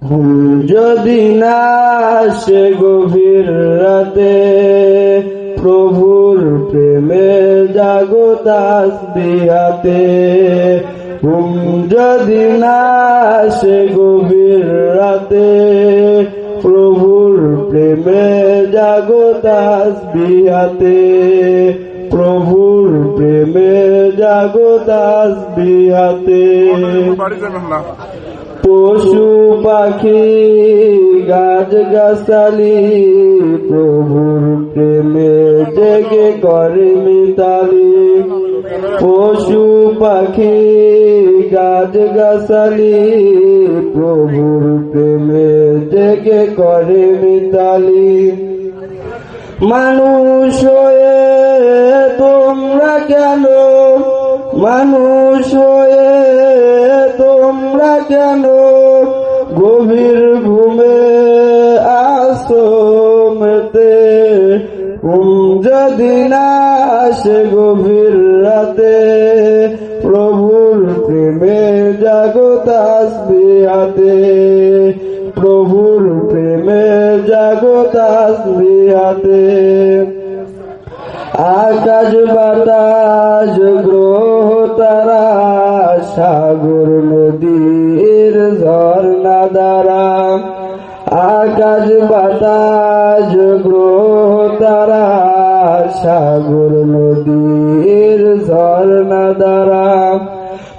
ঘুম যদি না আসে গভীর রাতে, প্রভুর প্রেমে জাগো তাসবিহাতে। ঘুম যদি না আসে গভীর রাতে, প্রভুর প্রেমে জাগো তাসবিহাতে। প্রভুর প্রেমে জাগো তাসবিহাতে। পশু পাখি গাছ গাছালি, প্রভুর প্রেমে জেগে করে মিতালি। পশু পাখি গাছ গাছালি, প্রভুর প্রেমে জেগে করে মিতালি। মানুষ হয়ে তোমরা কেন, মানুষ হয়ে তোমরা কেন গভীর ঘুমে আসো মেতে। ঘুম যদি না আসে গভীর রাতে, প্রভুর প্রেমে জাগো তাসবিহাতে। প্রভুর প্রেমে জাগো তাসবিহাতে। আকাশ বাতাস গ্রহ তারা, সাগর নদীর ঝর্ণা দ্বারা। আকাশ বাতাস গ্রহ তারা, সাগর নদীর ঝর্ণা দ্বারা।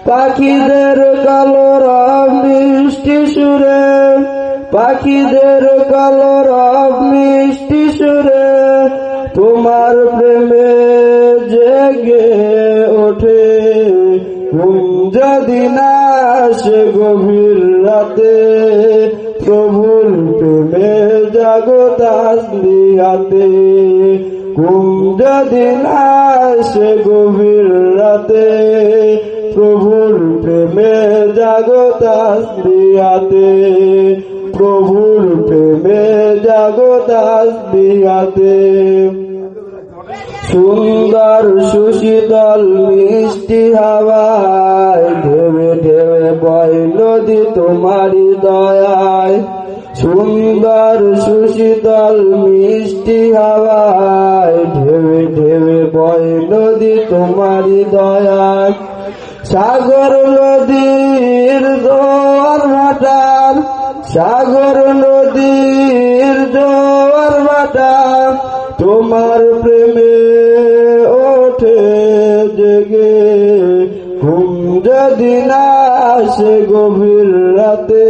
পাখিদের কলরব মিষ্টি সুরে, পাখিদের কলরব মিষ্টি সুরে, তোমার প্রেমে জেগে ওঠে। ঘুম যদি না আসে গভীর রাতে, প্রভুর প্রেমে জাগো তাসবিহাতে। ঘুম যদি না আসে গভীর রাতে, প্রভুর প্রেমে জাগো তাসবিহাতে। প্রভুর প্রেমে জাগো তাসবিহাতে। সুন্দর সুশীতল মিষ্টি হাওয়ায়, ঢেউে ঢেউে বয় নদী তোমারি দয়ায়। সুন্দর সুশীতল মিষ্টি হাওয়ায়, ঢেউে ঢেউে বয় নদী তোমারি দয়ায়। সাগর নদীর জোয়ার ভাটা, সাগর নদীর জোয়ার ভাটা, তোমার প্রেমে ওঠে জেগে। ঘুম যদি না আসে গভীর রাতে,